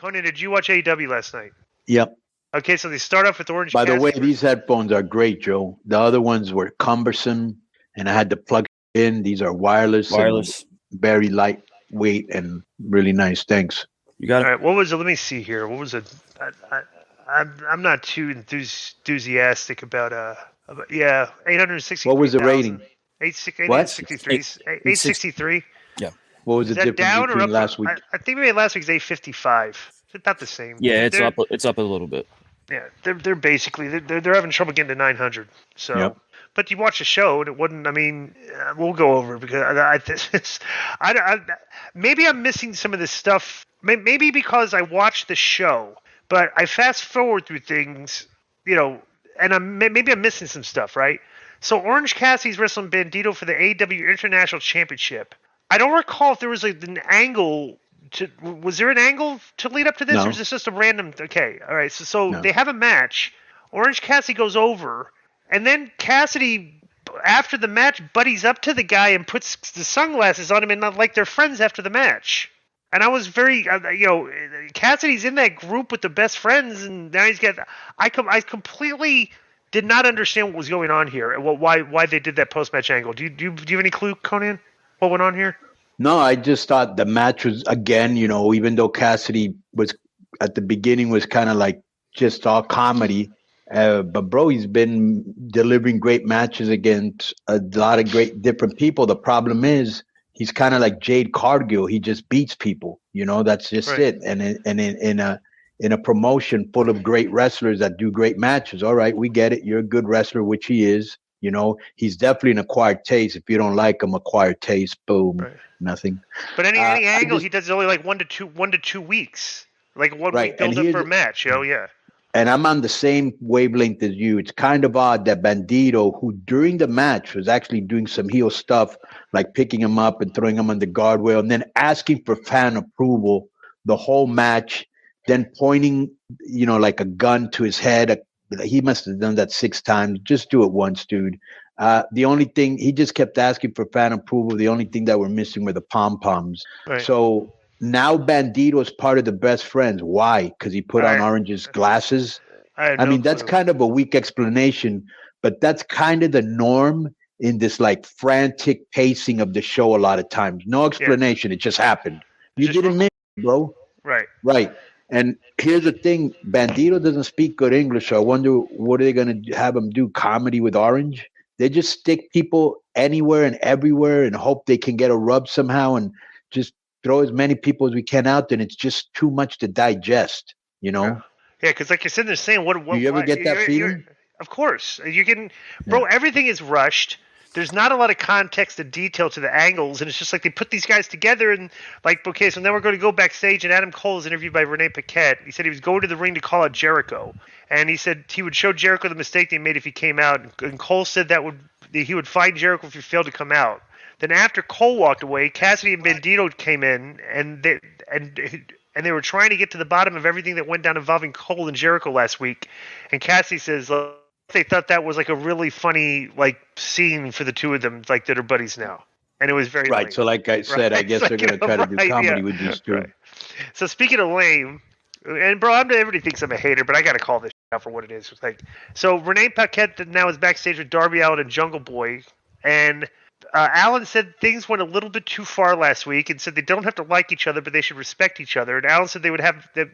Konnan, did you watch AEW last night? Yep. Okay, so they start off with Orange By the way, Cassidy. these headphones are great, Joe. The other ones were cumbersome, and I had to plug in. These are wireless. Wireless. And very lightweight and really nice. Thanks. You got All it. right, what was it? Let me see here. What was it? I'm not too enthusiastic about 860. What was the rating? 863. 863. Yeah. What was Is the that difference down or between up? last week? I think maybe last week's 855. It's about the same. Yeah, it's They're- up. It's up a little bit. Yeah, they're basically they're having trouble getting to 900. So, Yep. but you watch the show and it wouldn't. I mean, we'll go over it because maybe I'm missing some of this stuff. Maybe because I watched the show, but I fast forward through things, and maybe I'm missing some stuff, right? So Orange Cassidy's wrestling Bandito for the AEW International Championship. I don't recall if there was an angle. Was there an angle to lead up to this, No. or is this just a random? Okay, all right. So No. they have a match. Orange Cassidy goes over, and then Cassidy, after the match, buddies up to the guy and puts the sunglasses on him, and not like they're friends after the match. And I was very, Cassidy's in that group with the best friends, and now he's got. I completely did not understand what was going on here, and why they did that post match angle. Do you have any clue, Konnan, what went on here? No, I just thought the match was, again, even though Cassidy was at the beginning was kind of like just all comedy. But bro, he's been delivering great matches against a lot of great different people. The problem is he's kind of like Jade Cargill. He just beats people. That's just Right. it. And in a promotion full of great wrestlers that do great matches, all right, we get it. You're a good wrestler, which he is. He's definitely an acquired taste. If you don't like him, acquired taste, boom, Right. nothing. But any angle just- he does is only like 1 to 2 weeks, like 1 Right, week build and up here's for a the- match. Yeah. And I'm on the same wavelength as you. It's kind of odd that Bandito, who during the match was actually doing some heel stuff, like picking him up and throwing him on the guardrail, and then asking for fan approval the whole match, then pointing, like a gun to his head. He must have done that 6 times. Just do it once, dude. The only thing, he just kept asking for fan approval. The only thing that we're missing were the pom-poms. Right. So now Bandito is part of the best friends. Why? Because he put on Orange's glasses. I mean, that's kind of a weak explanation, but that's kind of the norm in this like frantic pacing of the show a lot of times. No explanation. It just happened. You didn't miss it, bro. Right. Right. And here's the thing. Bandito doesn't speak good English, so I wonder what are they going to have him do, comedy with Orange? They just stick people anywhere and everywhere and hope they can get a rub somehow and just throw as many people as we can out there, and it's just too much to digest, Yeah, because like you said, they're saying, what Do you ever get that feeling? you're- Of course. You can, bro, everything is rushed. There's not a lot of context and detail to the angles, and it's just like they put these guys together and like, okay, so now we're going to go backstage, and Adam Cole is interviewed by Renee Paquette. He said he was going to the ring to call out Jericho, and he said he would show Jericho the mistake they made if he came out, and Cole said that he would find Jericho if he failed to come out. Then after Cole walked away, Cassidy and Bandito came in, and they were trying to get to the bottom of everything that went down involving Cole and Jericho last week, and Cassidy says they thought that was like a really funny like scene for the two of them, like that are buddies now, and it was very right. lame. So, like I said, I guess they're going to try to do comedy with these two. Right. So speaking of lame, and bro, everybody thinks I'm a hater, but I got to call this out for what it is. It's like, so Renee Paquette now is backstage with Darby Allin and Jungle Boy, and Allin said things went a little bit too far last week, and said they don't have to like each other, but they should respect each other. And Allin said they would have that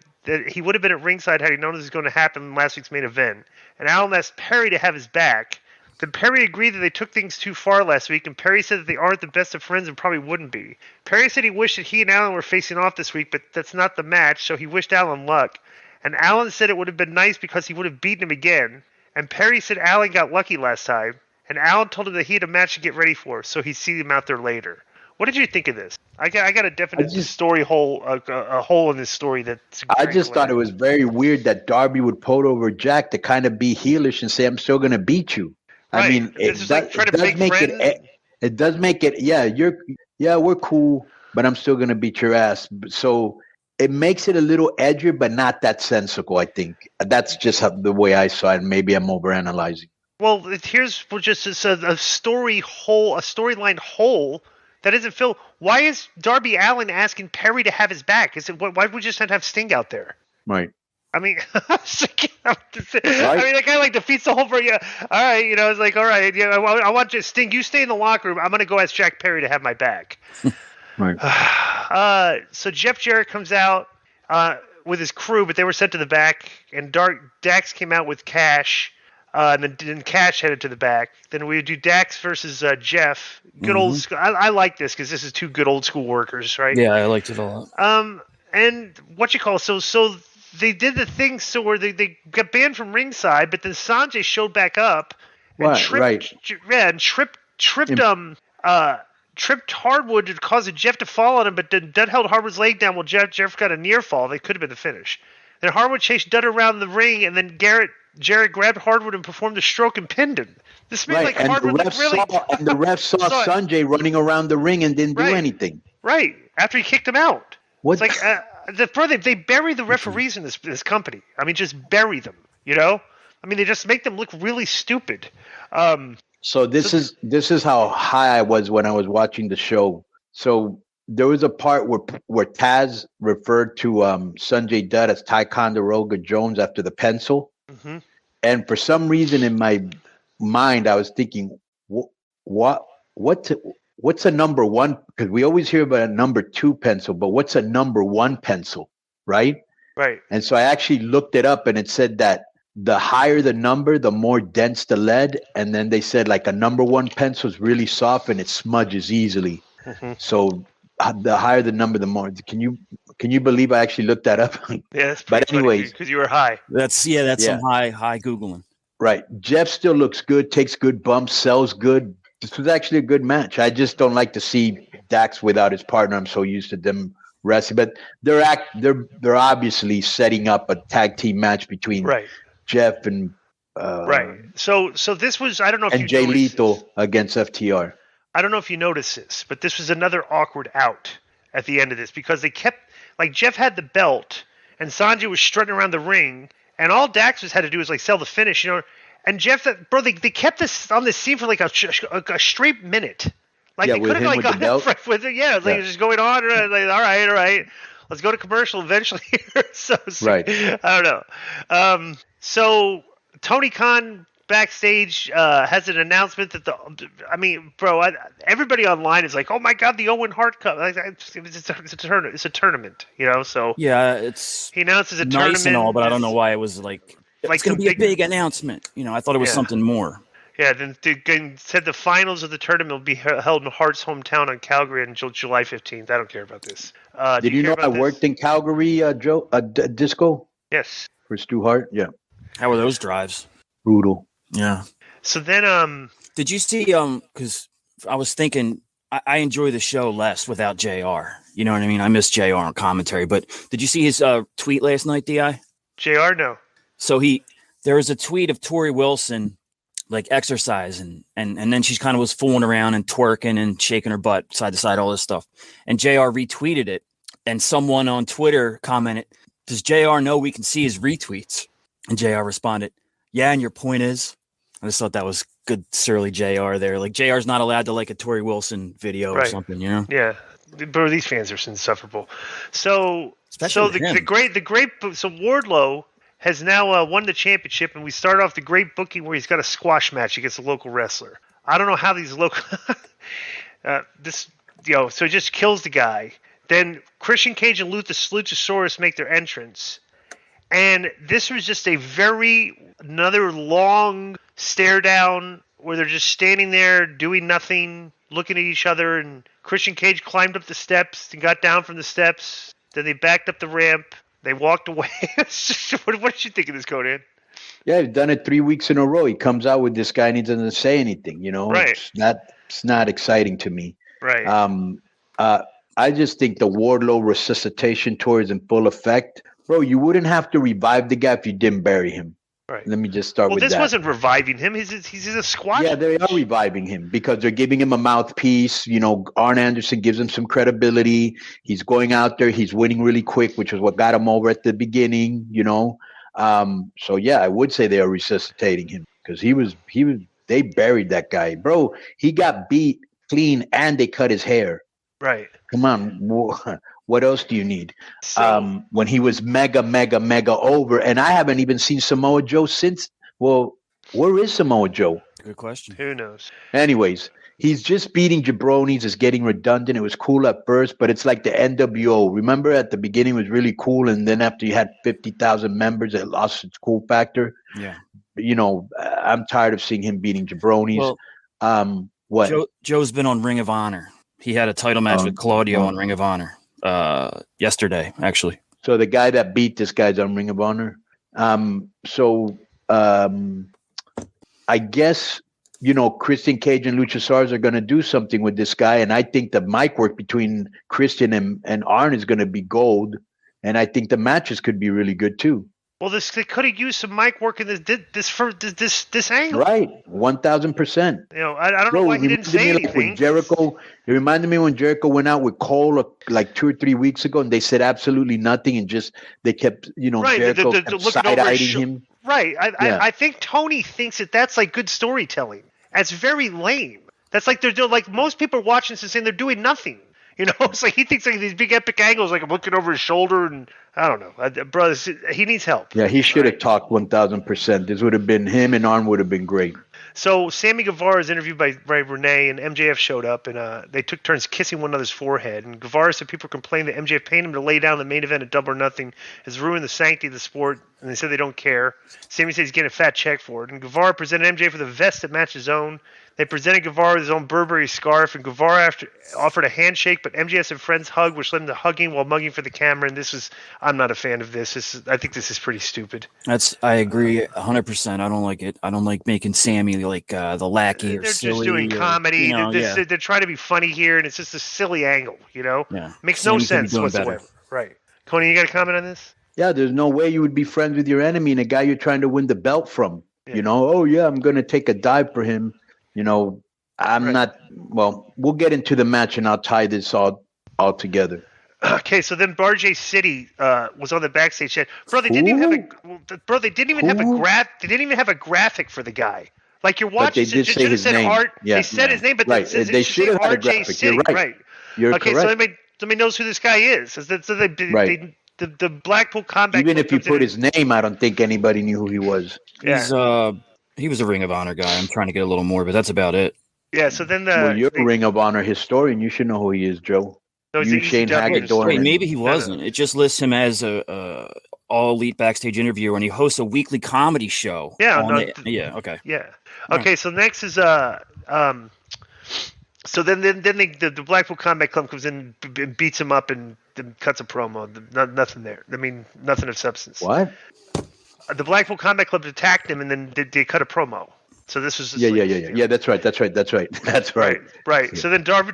he would have been at ringside had he known this was going to happen in last week's main event. And Allin asked Perry to have his back. Then Perry agreed that they took things too far last week, and Perry said that they aren't the best of friends and probably wouldn't be. Perry said he wished that he and Allin were facing off this week, but that's not the match, so he wished Allin luck. And Allin said it would have been nice because he would have beaten him again. And Perry said Allin got lucky last time. And Allin told him that he had a match to get ready for, so he'd see him out there later. What did you think of this? I got a definite story hole, a hole in this story. I just thought it was very weird that Darby would pull over Jack to kind of be heelish and say, "I'm still going to beat you." Right. I mean, it does make it. Yeah, we're cool, but I'm still going to beat your ass. So it makes it a little edgier, but not that sensical. I think that's just the way I saw it. Maybe I'm overanalyzing. Well, here's just a storyline hole That isn't Phil. Why is Darby Allin asking Perry to have his back? Why would we just not have Sting out there? Right. I mean, that guy like defeats the whole. Yeah, all right, it's like, all right, yeah, I want you, Sting. You stay in the locker room. I'm gonna go ask Jack Perry to have my back. Right. So Jeff Jarrett comes out with his crew, but they were sent to the back, and Dax came out with Cash. And then Cash headed to the back. Then we do Dax versus Jeff. Good old school. I like this because this is two good old school workers, right? Yeah, I liked it a lot. And what you call it? So they did the thing so where they got banned from ringside, but then Sanjay showed back up and tripped Hardwood to cause Jeff to fall on him, but then Dud held Hardwood's leg down while Jeff got a near fall. They could have been the finish. Then Hardwood chased Dud around the ring, and then Jarrett grabbed Hardwood and performed a stroke and pinned him. This made like Hardwood look really. And the ref saw Sanjay running around the ring and didn't do anything. Right after he kicked him out. What? It's like they bury the referees in this company. I mean, just bury them. I mean, they just make them look really stupid. So this is how high I was when I was watching the show. So there was a part where Taz referred to Sanjay Dutt as Ticonderoga Jones after the pencil. Mm-hmm. And for some reason in my mind, I was thinking, what's a number one? Because we always hear about a number 2 pencil, but what's a number 1 pencil, right? Right. And so I actually looked it up, and it said that the higher the number, the more dense the lead. And then they said like a number 1 pencil is really soft and it smudges easily. Mm-hmm. So the higher the number, the more. Can you believe I actually looked that up? Yeah, but anyways, because you were high. That's some high Googling. Right. Jeff still looks good, takes good bumps, sells good. This was actually a good match. I just don't like to see Dax without his partner. I'm so used to them wrestling, but they're obviously setting up a tag team match between Jeff and right. So this was, I don't know if and you Jay noticed Lethal this. Against FTR. I don't know if you noticed this, but this was another awkward out at the end of this because they kept, like, Jeff had the belt and Sanjay was strutting around the ring, and all Dax had to do was like sell the finish, And Jeff, they kept this on this scene for like a straight minute. Like they could have like gone with it. Yeah, like just going on. Like, all right, let's go to commercial eventually. so right. I don't know. So Tony Khan backstage has an announcement that everybody online is like, oh my god, the Owen Hart Cup. It's a tournament, So yeah, he announces a nice tournament and all, but I don't know why it was like it's going to be a big announcement. I thought it was something more. Yeah, then they said the finals of the tournament will be held in Hart's hometown on Calgary on July 15th. I don't care about this. Did you know I worked in Calgary, Joe? Disco? Yes. For Stu Hart? Yeah. How were those drives? Brutal. Yeah. So then, did you see? Because I was thinking, I enjoy the show less without JR. You know what I mean? I miss JR on commentary. But did you see his tweet last night, Di? JR, no. So there was a tweet of Tori Wilson, like exercising, and then she kind of was fooling around and twerking and shaking her butt side to side, all this stuff. And JR retweeted it, and someone on Twitter commented, "Does JR know we can see his retweets?" And JR responded, "Yeah, and your point is." I just thought that was good, surly JR there. Like, JR's not allowed to like a Tori Wilson video or something, Yeah, bro, these fans are insufferable. So Wardlow has now won the championship, and we start off the great booking where he's got a squash match against a local wrestler. I don't know how these local so it just kills the guy. Then Christian Cage and Luchasaurus make their entrance. And this was just another long stare down where they're just standing there doing nothing, looking at each other. And Christian Cage climbed up the steps and got down from the steps. Then they backed up the ramp. They walked away. What did you think of this, Konnan? Yeah, he's done it 3 weeks in a row. He comes out with this guy and he doesn't say anything. Right. It's not exciting to me. Right. I just think the Wardlow resuscitation tour is in full effect. Bro, you wouldn't have to revive the guy if you didn't bury him. Right. Let me just start with that. Well, this wasn't reviving him. He's a squash. Yeah, they are reviving him because they're giving him a mouthpiece. Arn Anderson gives him some credibility. He's going out there. He's winning really quick, which is what got him over at the beginning, So, yeah, I would say they are resuscitating him because they buried that guy. Bro, he got beat clean, and they cut his hair. Right. Come on, what else do you need? So, When he was mega over, and I haven't even seen Samoa Joe since. Well, where is Samoa Joe? Good question. who knows? Anyways, he's just beating jabronis. It's getting redundant. It was cool at first, but it's like the NWO. Remember, at the beginning, it was really cool, and then after you had 50,000 members, it lost its cool factor. Yeah. You know, I'm tired of seeing him beating jabronis. Well, What? Joe's been on Ring of Honor. He had a title match with Claudio on Ring of Honor yesterday, actually. So the guy that beat this guy's on Ring of Honor. I guess, you know, Christian Cage and Luchasaurus are going to do something with this guy. And I think the mic work between Christian and Arn is going to be gold. And I think the matches could be really good too. Well, they could have used some mic work in this angle. Right. 1,000%. You know, I don't know why he didn't say anything. When Jericho, it reminded me when Jericho went out with Cole like 2 or 3 weeks ago, and they said absolutely nothing, and just they kept, you know, right, Jericho kept side-eyeing him. Right. I think Tony thinks that's like good storytelling. That's very lame. That's like they're doing, like most people are watching this and saying they're doing nothing. You know, it's like he thinks like these big epic angles, like I'm looking over his shoulder, and I don't know, brother. He needs help. Yeah, he should have talked 1,000%. This would have been him, and Arn would have been great. So Sammy Guevara is interviewed by Renee, and MJF showed up, and they took turns kissing one another's forehead. And Guevara said people complained that MJF paid him to lay down the main event at Double or Nothing has ruined the sanctity of the sport, and they said they don't care. Sammy said he's getting a fat check for it, and Guevara presented MJF with a vest that matched his own. They presented Guevara with his own Burberry scarf, and Guevara offered a handshake, but MJF and friends hugged, which led him to hugging while mugging for the camera. And I'm not a fan of this. I think this is pretty stupid. I agree 100%. I don't like it. I don't like making Sammy like the lackey or silly. They're just doing comedy. You know, they're trying to be funny here, and it's just a silly angle. You know, makes no sense whatsoever. Better. Right, Konnan, you got a comment on this? Yeah, there's no way you would be friends with your enemy and a guy you're trying to win the belt from. Yeah. You know, oh yeah, I'm going to take a dive for him. You know, I'm not. Well, we'll get into the match, and I'll tie this all together. Okay, so then Bar J City was on the backstage chat. Bro, they didn't even have They didn't even have a graphic for the guy. Like you're watching. But they did say his name. They said his name, but right. They should have had a graphic. City. You're right. You're okay, correct. so somebody knows who this guy is. So the Blackpool Combat. Even if you put his name, I don't think anybody knew who he was. Yeah. He was a Ring of Honor guy. I'm trying to get a little more, but that's about it. Yeah, so then you're a Ring of Honor historian. You should know who he is, Joe. No, you, Shane Hagedorn. Wait, maybe he wasn't. It just lists him as a all elite backstage interviewer, and he hosts a weekly comedy show. Yeah, okay. Yeah. Okay, so next is so then the Blackpool Combat Club comes in and beats him up and cuts a promo. Nothing there. I mean, nothing of substance. What? The Blackpool Combat Club attacked him, and then they cut a promo. So this was yeah. That's right. Right. So then Darby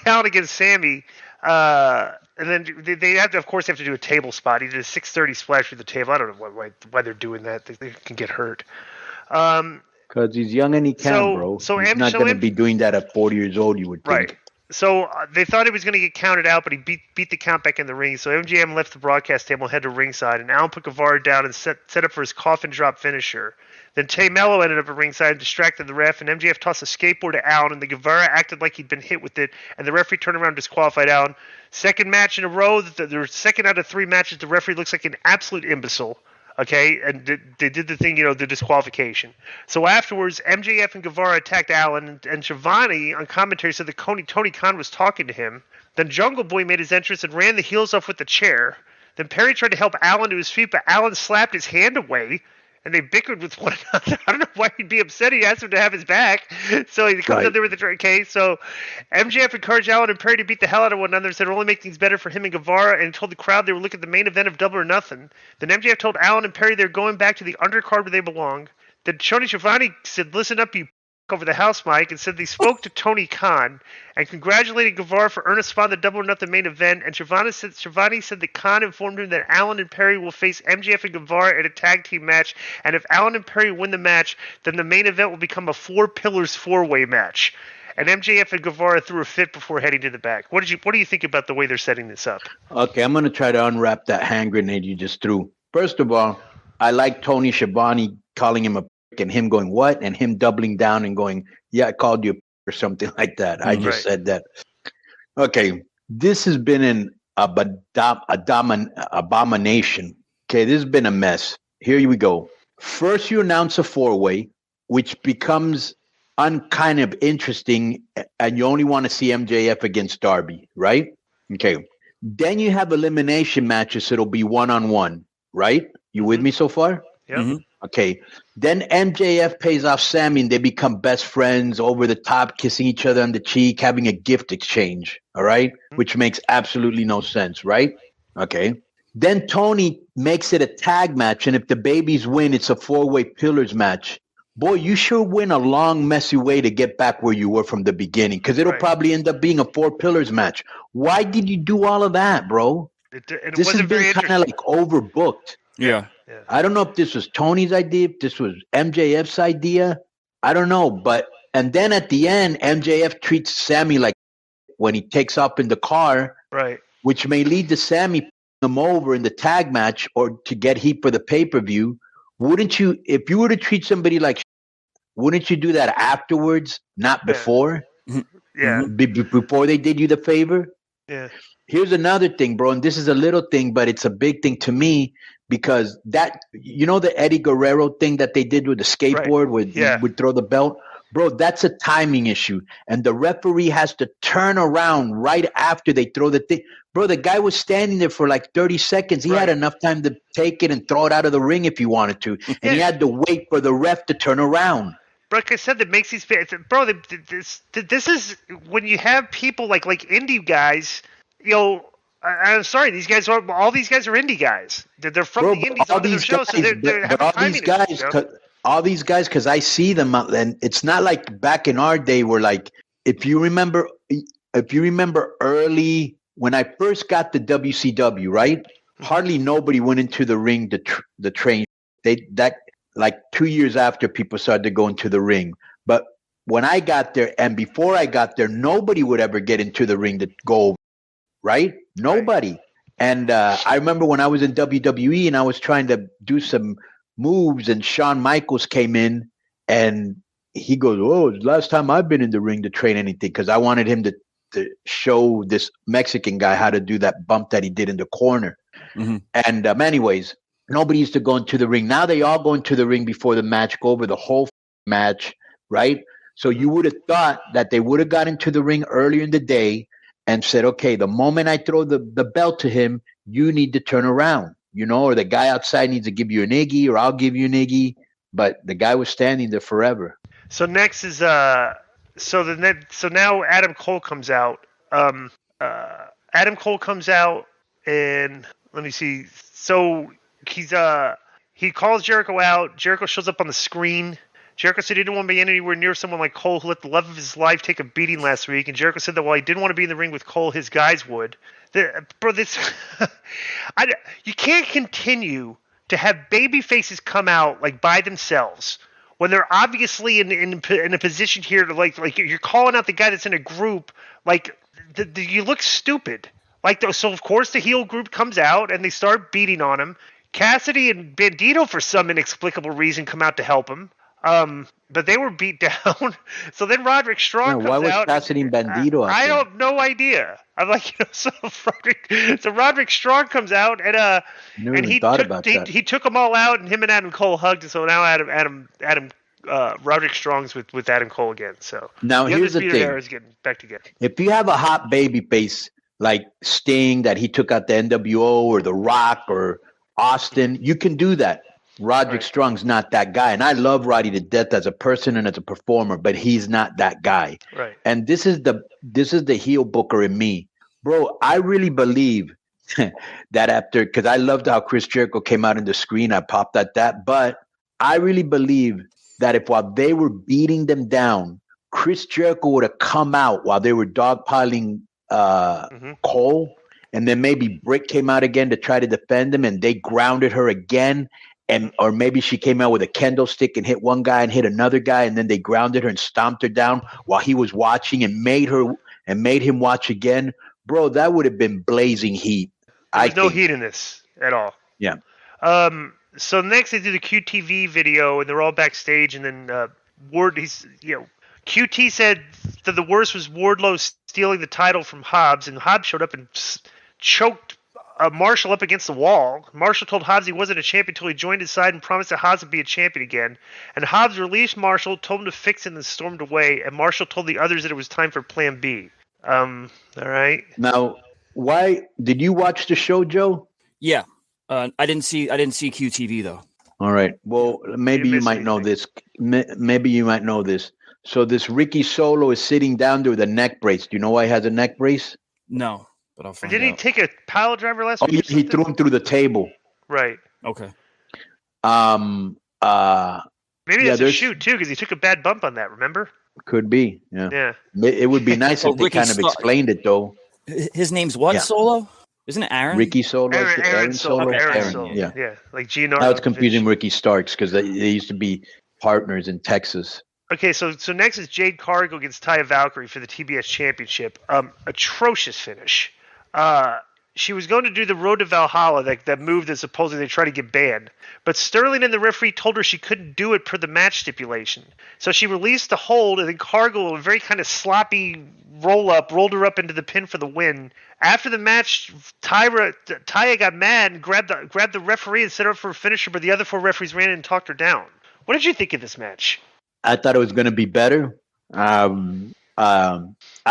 Allin against Sammy, and then they have to do a table spot. He did a 630 splash through the table. I don't know why they're doing that. They can get hurt. Because he's young and he can, bro. So he's not going to be doing that at 40 years old, you would think. Right. So they thought he was going to get counted out, but he beat the count back in the ring. So MGM left the broadcast table and headed to ringside, and Allin put Guevara down and set up for his coffin drop finisher. Then Tay Mello ended up at ringside and distracted the ref, and MJF tossed a skateboard to Allin, and the Guevara acted like he'd been hit with it, and the referee turned around and disqualified Allin. Second match in a row, the second out of 3 matches, the referee looks like an absolute imbecile. Okay, and they did the thing, the disqualification. So afterwards, MJF and Guevara attacked Allin, and Shivani on commentary said that Tony Khan was talking to him. Then Jungle Boy made his entrance and ran the heels off with the chair. Then Perry tried to help Allin to his feet, but Allin slapped his hand away, and they bickered with one another. I don't know why he'd be upset. He asked him to have his back. So he comes up there with the okay. So MJF encouraged Allin and Perry to beat the hell out of one another and said it would only make things better for him and Guevara, and told the crowd they were looking at the main event of Double or Nothing. Then MJF told Allin and Perry they're going back to the undercard where they belong. Then Tony Schiavone said, "Listen up, you," over the house mic, and said they spoke to Tony Khan and congratulated Guevara for earning a spot in the Double or Nothing main event. And Schiavone said that Khan informed him that Allin and Perry will face MJF and Guevara in a tag team match, and if Allin and Perry win the match, then the main event will become a 4 pillars 4-way match. And MJF and Guevara threw a fit before heading to the back. What do you think about the way they're setting this up? Okay, I'm going to try to unwrap that hand grenade you just threw. First of all, I like Tony Schiavone calling him a prick and him going, what? And him doubling down and going, yeah, I called you a prick. or something like that. I just Right. said that. Okay, this has been an abomination. Okay, this has been a mess. Here we go. First, you announce a four-way, which becomes unkind of interesting, and you only want to see MJF against Darby, right? Okay. Then you have elimination matches, so it'll be one-on-one, right? You with me so far? Yep. Mm-hmm. Okay. Then MJF pays off Sammy and they become best friends, over the top, kissing each other on the cheek, having a gift exchange. All right. Which makes absolutely no sense, right? Okay. Then Tony makes it a tag match. And if the babies win, it's a four-way pillars match. Boy, you sure win a long, messy way to get back where you were from the beginning, because it'll Right. probably end up being a four pillars match. Why did you do all of that, bro? It This has wasn't very been kind of interesting. like overbooked. Yeah. Yeah. I don't know if this was Tony's idea, if this was MJF's idea. I don't know. But, and then at the end, MJF treats Sammy like when he takes up in the car, Right. which may lead to Sammy putting him over in the tag match or to get heat for the pay-per-view. Wouldn't you, if you were to treat somebody like, wouldn't you do that afterwards, not before? Yeah. Before they did you the favor? Yeah. Here's another thing, bro, and this is a little thing, but it's a big thing to me, because that, you know, the Eddie Guerrero thing that they did with the skateboard, where he would throw the belt, bro, that's a timing issue, and the referee has to turn around right after they throw the thing. Bro, the guy was standing there for like 30 seconds. He had enough time to take it and throw it out of the ring if he wanted to, and he had to wait for the ref to turn around. Like I said, that makes these fans, bro. This is when you have people like indie guys. You know, I'm sorry, these guys are all these guys are indie guys. They're from the indies on their show, so they're having timing issues, you know? All these guys, because I see them, and it's not like back in our day where, like, if you remember early when I first got the WCW, right? Hardly nobody went into the ring the train. Like 2 years after, people started to go into the ring. But when I got there, and before I got there, nobody would ever get into the ring to go over, right? Nobody. Right. And I remember when I was in WWE and I was trying to do some moves, and Shawn Michaels came in and he goes, "Oh, it's the last time I've been in the ring to train anything," because I wanted him to show this Mexican guy how to do that bump that he did in the corner. Mm-hmm. And anyways, nobody used to go into the ring. Now they all go into the ring before the match, go over the whole match, right? So you would have thought that they would have got into the ring earlier in the day and said, okay, the moment I throw the belt to him, you need to turn around, you know, or the guy outside needs to give you an Iggy, or I'll give you an Iggy. But the guy was standing there forever. So next is so now Adam Cole comes out. Adam Cole comes out, and let me see. So he calls Jericho out. Jericho shows up on the screen. Jericho said he didn't want to be anywhere near someone like Cole, who let the love of his life take a beating last week. And Jericho said that while he didn't want to be in the ring with Cole, his guys would. You can't continue to have baby faces come out like by themselves when they're obviously in a position here to like you're calling out the guy that's in a group. Like you look stupid. So of course the heel group comes out and they start beating on him. Cassidy and Bandito, for some inexplicable reason, come out to help him. But they were beat down. So then Roderick Strong comes out. Why was Cassidy and Bandito out there? I have no idea. I'm like, so Roderick Strong comes out and he took them all out, and him and Adam Cole hugged. And so now Roderick Strong's with Adam Cole again. So now here's the thing: is getting back together. If you have a hot baby face like Sting that he took out the NWO, or The Rock, or Austin, you can do that. Roderick Strong's not that guy, and I love Roddy to death as a person and as a performer, but he's not that guy. Right. And this is the heel booker in me, bro. I really believe that because I loved how Chris Jericho came out in the screen, I popped at that, but I really believe that if while they were beating them down, Chris Jericho would have come out while they were dogpiling Cole, and then maybe Britt came out again to try to defend him, and they grounded her again. Or maybe she came out with a kendo stick and hit one guy and hit another guy, and then they grounded her and stomped her down while he was watching and made him watch again. Bro, that would have been blazing heat. There's no heat in this at all. Yeah. So next they do the QTV video, and they're all backstage, and then QT said that the worst was Wardlow stealing the title from Hobbs, and Hobbs showed up and choked Marshall up against the wall. Marshall told Hobbs he wasn't a champion until he joined his side and promised that Hobbs would be a champion again. And Hobbs released Marshall, told him to fix it, and then stormed away. And Marshall told the others that it was time for Plan B. All right. Now, why did you watch the show, Joe? Yeah, I didn't see QTV though. All right. Well, maybe you might know this. Maybe you might know this. So this Ricky Solo is sitting down there with a neck brace. Do you know why he has a neck brace? No, but I'll find Didn't he take a pile driver last week? He threw him through the table. Right. Okay. Maybe that's a shoot too, because he took a bad bump on that. Remember? Could be. Yeah. Yeah. It would be nice if they kind of explained it though. His name's what? Yeah. Solo? Isn't it Aaron? Ricky Solo. Aaron Solo. Aaron Solo. Yeah. Like Gino. Now it's confusing Ricky Starks because they used to be partners in Texas. Okay, so next is Jade Cargill against Taya Valkyrie for the TBS Championship. Atrocious finish. She was going to do the Road to Valhalla, that move that supposedly they try to get banned. But Sterling and the referee told her she couldn't do it per the match stipulation. So she released the hold, and then Cargill, a very kind of sloppy roll-up, rolled her up into the pin for the win. After the match, Taya got mad and grabbed the referee and set her up for a finisher, but the other 4 referees ran in and talked her down. What did you think of this match? I thought it was going to be better. I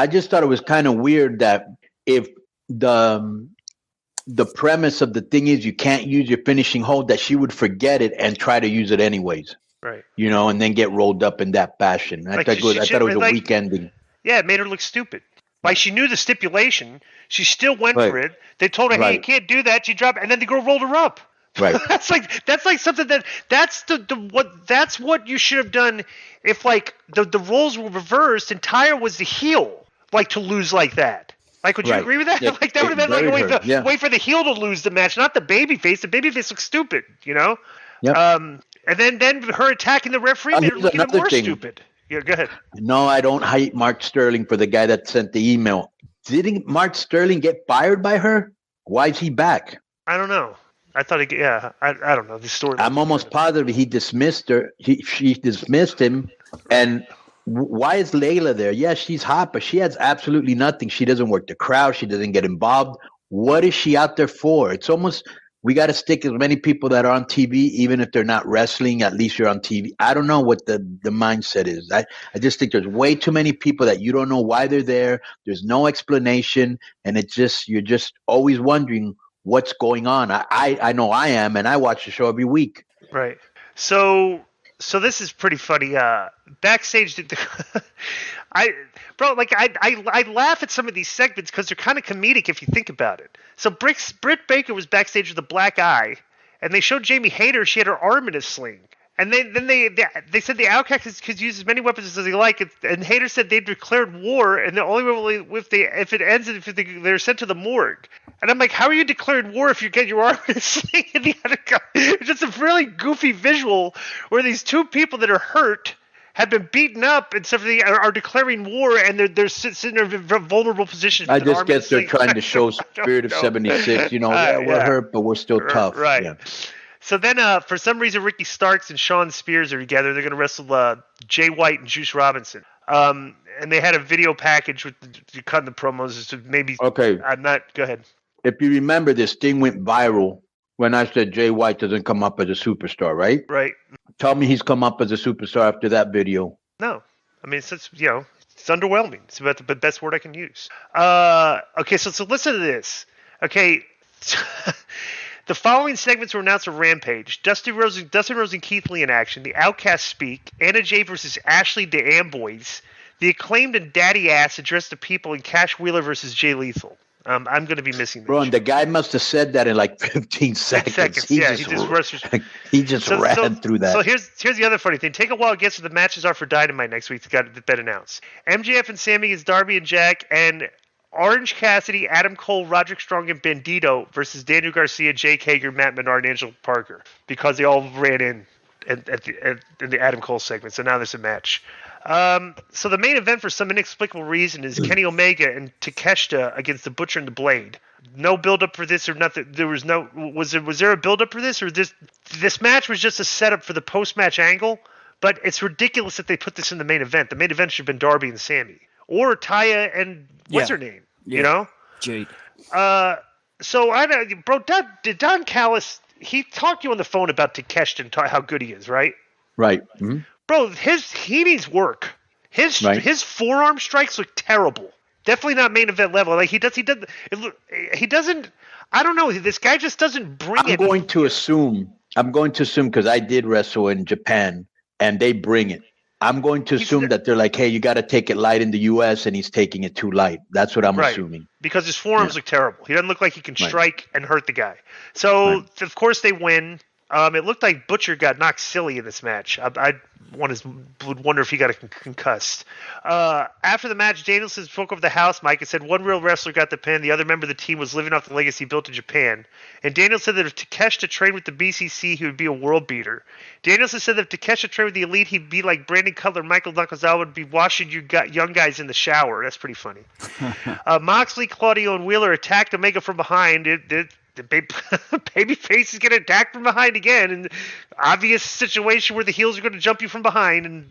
just thought it was kind of weird that if the premise of the thing is you can't use your finishing hold, that she would forget it and try to use it anyways. Right. You know, and then get rolled up in that fashion. I thought it was a weak ending. Yeah, it made her look stupid. Like, she knew the stipulation. She still went for it. They told her, hey, you can't do that. She dropped it, and then the girl rolled her up. Right. that's like something that's what you should have done if like the roles were reversed and Tyra was the heel, like, to lose like that. Like, would you agree with that? Yeah, like, that would have been like wait for the heel to lose the match, not the babyface. The babyface looks stupid, you know? Yep. And then her attacking the referee made her look even more stupid. Yeah, go ahead. No, I don't hate Mark Sterling for the guy that sent the email. Didn't Mark Sterling get fired by her? Why is he back? I don't know. I thought I don't know the story. I'm almost positive he dismissed her. She dismissed him. And why is Layla there? Yeah, she's hot, but she has absolutely nothing. She doesn't work the crowd. She doesn't get involved. What is she out there for? It's almost, we got to stick as many people that are on TV, even if they're not wrestling. At least you're on TV. I don't know what the mindset is. I just think there's way too many people that you don't know why they're there. There's no explanation, and you're just always wondering what's going on. I know I am, and I watch the show every week. Right. So this is pretty funny. Backstage, I laugh at some of these segments because they're kind of comedic if you think about it. So Britt Baker was backstage with a black eye, and they showed Jamie Hayter. She had her arm in a sling. And then they said the Outcasts could use as many weapons as they like. And Hayter said they've declared war, and the only way if it ends they're sent to the morgue. And I'm like, how are you declaring war if you get your arm in a sling in the other guy? It's just a really goofy visual where these 2 people that are hurt have been beaten up and stuff. They are declaring war, and they're sitting in a vulnerable position. I just guess they're trying to show spirit of '76. You know, we're hurt, but we're still tough. Right. Yeah. So then, for some reason, Ricky Starks and Sean Spears are together. They're going to wrestle Jay White and Juice Robinson. And they had a video package with cutting the promos. So maybe okay. Go ahead. If you remember, this thing went viral when I said Jay White doesn't come up as a superstar, right? Right. Tell me he's come up as a superstar after that video. No. I mean, it's underwhelming. It's about the best word I can use. Okay, so listen to this. Okay. The following segments were announced on Rampage. Dustin Rose and Keith Lee in action. The Outcasts speak. Anna Jay versus Ashley DeAmboise. The Acclaimed and Daddy Ass address the people. And Cash Wheeler versus Jay Lethal. I'm going to be missing this. Bro, and the guy must have said that in like 15 seconds. He just ran through that. So here's the other funny thing. Take a wild guess what the matches are for Dynamite next week. It's been announced. MJF and Sammy against Darby and Jack, and Orange Cassidy, Adam Cole, Roderick Strong, and Bandito versus Daniel Garcia, Jake Hager, Matt Menard, and Angelo Parker, because they all ran in at the Adam Cole segment. So now there's a match. So the main event, for some inexplicable reason, is Kenny Omega and Takeshita against the Butcher and the Blade. No build up for this or nothing. Was there a build up for this, or this match was just a setup for the post match angle? But it's ridiculous that they put this in the main event. The main event should have been Darby and Sammy. Or Taya and what's her name? Yeah. You know? Jade. So I don't, bro. Did Don Callis? He talked to you on the phone about Takeshita and how good he is, right? Right. Mm-hmm. Bro, he needs work. His forearm strikes look terrible. Definitely not main event level. Like he doesn't. I don't know. This guy just doesn't bring it. I'm going to assume because I did wrestle in Japan and they bring it. I'm going to assume that they're like, hey, you got to take it light in the U.S. and he's taking it too light. That's what I'm assuming. Because his forearms look terrible. He doesn't look like he can strike and hurt the guy. So, of course, they win. It looked like Butcher got knocked silly in this match. I would wonder if he got concussed. After the match, Danielson spoke over the house mic and said one real wrestler got the pin. The other member of the team was living off the legacy built in Japan. And Danielson said that if Takeshita trained with the BCC, he would be a world beater. Danielson said that if Takeshita trained with the Elite, he'd be like Brandon Cutler, Michael Nakazawa would be washing you young guys in the shower. That's pretty funny. Moxley, Claudio, and Wheeler attacked Omega from behind. The babyface is getting attacked from behind again, and obvious situation where the heels are going to jump you from behind, and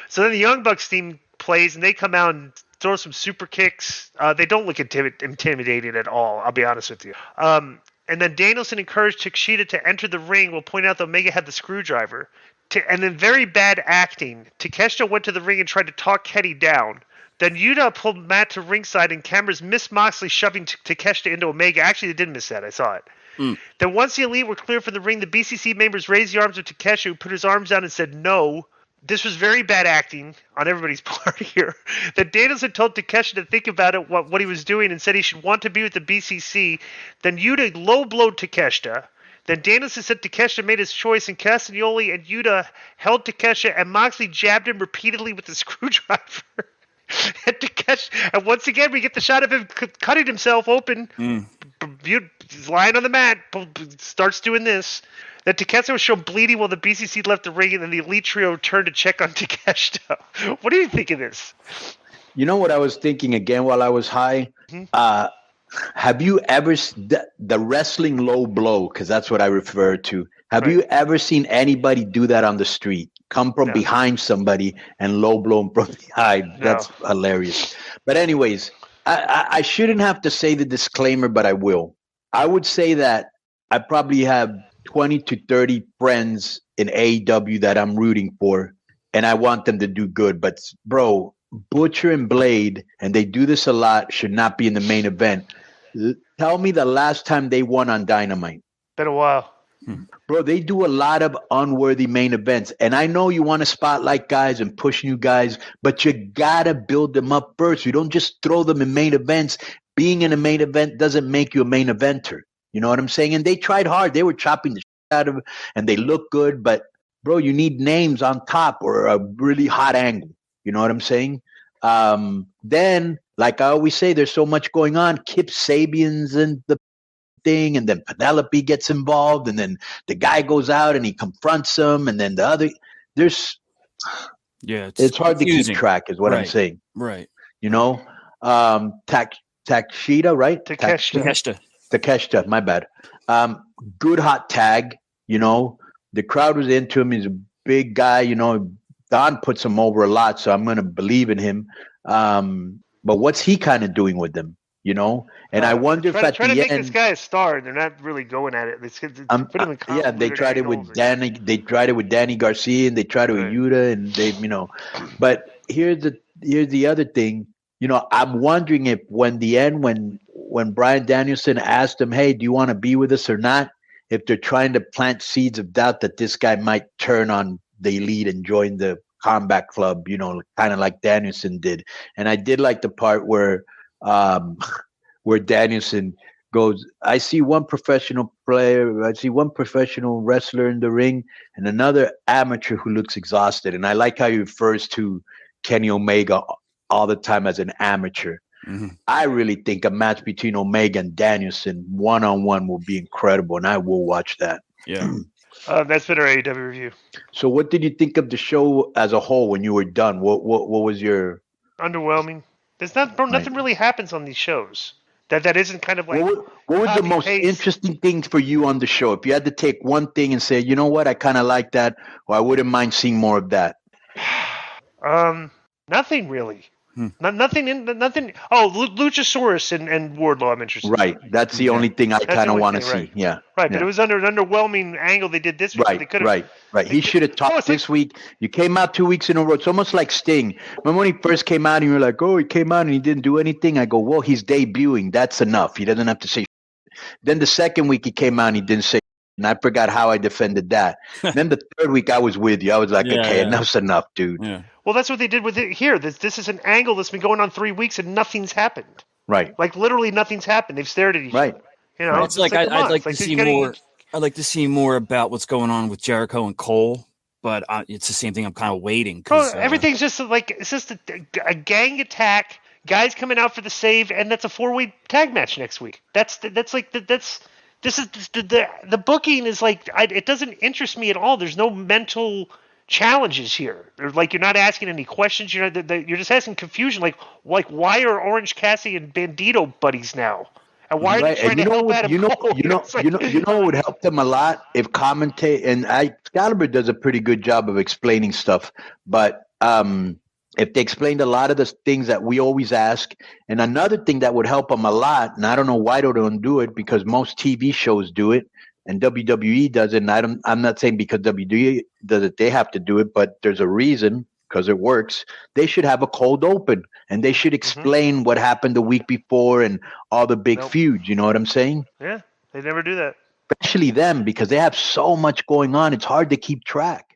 so then the Young Bucks team plays, and they come out and throw some super kicks. They don't look intimidating at all. I'll be honest with you. And then Danielson encouraged Takeshita to enter the ring while pointing out that Omega had the screwdriver. And then very bad acting, Takeshita went to the ring and tried to talk Kenny down. Then Yuta pulled Matt to ringside, and cameras missed Moxley shoving Takeshita into Omega. Actually, they didn't miss that. I saw it. Then once the Elite were clear from the ring, the BCC members raised the arms of Takeshita, who put his arms down and said no. This was very bad acting on everybody's part here. Then Danielson told Takeshita to think about it, what he was doing, and said he should want to be with the BCC. Then Yuta low-blowed Takeshita. Then Danielson said Takeshita made his choice, and Castagnoli and Yuta held Takeshita, and Moxley jabbed him repeatedly with the screwdriver. And once again, we get the shot of him cutting himself open. He's lying on the mat, starts doing this. Then Takeshita was shown bleeding while the BCC left the ring, and then the Elite Trio turned to check on Takeshita. What do you think of this? You know what I was thinking again while I was high? Have you ever the wrestling low blow? Because that's what I refer to. Have you ever seen anybody do that on the street? Come from behind somebody and low blow them from behind. That's hilarious. But anyways, I shouldn't have to say the disclaimer, but I will. I would say that I probably have 20 to 30 friends in AEW that I'm rooting for, and I want them to do good. But, bro, Butcher and Blade, and they do this a lot, should not be in the main event. Tell me the last time they won on Dynamite. Been a while. Bro, they do a lot of unworthy main events. And I know you want to spotlight guys and push new guys, but you got to build them up first. You don't just throw them in main events. Being in a main event doesn't make you a main eventer. You know what I'm saying? And they tried hard. They were chopping the shit out of it, and they look good. But, bro, you need names on top or a really hot angle. You know what I'm saying? Then, like I always say, there's so much going on. Kip Sabian's in the thing, and then Penelope gets involved, and then the guy goes out and he confronts him, and then the other it's hard to keep track is what I'm saying. Right. You know, Takeshita, right? Takeshita, my bad. Good hot tag, you know. The crowd was into him. He's a big guy, you know. Don puts him over a lot, so I'm going to believe in him. But what's he kind of doing with them? You know, and I wonder if at the end, trying to make this guy a star, they're not really going at it. They tried it with Danny. They tried it with Danny Garcia, and they tried it with Yuta, and they, you know. But here's the other thing. You know, I'm wondering if when Bryan Danielson asked him, "Hey, do you want to be with us or not?" If they're trying to plant seeds of doubt that this guy might turn on the Elite and join the Combat Club, you know, kind of like Danielson did. And I did like the part where Danielson goes, I see one professional wrestler in the ring and another amateur who looks exhausted. And I like how he refers to Kenny Omega all the time as an amateur. Mm-hmm. I really think a match between Omega and Danielson one-on-one will be incredible, and I will watch that. Yeah. That's been our AEW review. So what did you think of the show as a whole when you were done? What was your... Underwhelming. There's nothing really happens on these shows. That isn't kind of like what were the most copy-paste. interesting things for you on the show? If you had to take one thing and say, you know what, I kind of like that, or I wouldn't mind seeing more of that. Nothing really. Nothing. Oh, Luchasaurus and Wardlow. I'm interested. Right. That's the only thing I kind of want to see. Right. Yeah. Right, but yeah. it was under an underwhelming angle they did this week. Right, right. He should have talked this week. You came out 2 weeks in a row. It's almost like Sting. Remember when he first came out and you were like, oh, he came out and he didn't do anything? I go, well, he's debuting. That's enough. He doesn't have to say shit. Then the second week he came out and he didn't say shit, and I forgot how I defended that. Then the third week I was with you. I was like, enough's enough, dude. Yeah. Well, that's what they did with it here. This is an angle that's been going on 3 weeks and nothing's happened. Right. Like literally nothing's happened. They've stared at each other. You know, it's like I'd like to see more. I'd like to see more about what's going on with Jericho and Cole, but it's the same thing. I'm kind of waiting. Everything's just like it's just a gang attack. Guys coming out for the save, and that's a 4-way tag match next week. This is the booking is like it doesn't interest me at all. There's no mental challenges here. Like you're not asking any questions. You're just asking confusion. Like why are Orange Cassidy and Bandito buddies now? And why are they trying to help Adam Cole? You know what would help them a lot if commentate and Excalibur does a pretty good job of explaining stuff, but if they explained a lot of the things that we always ask, and another thing that would help them a lot, and I don't know why they don't do it because most TV shows do it and WWE does it. And I'm not saying because WWE does it, they have to do it, but there's a reason. Because it works, they should have a cold open and they should explain what happened the week before and all the big feuds. You know what I'm saying? Yeah, they never do that. Especially them because they have so much going on. It's hard to keep track.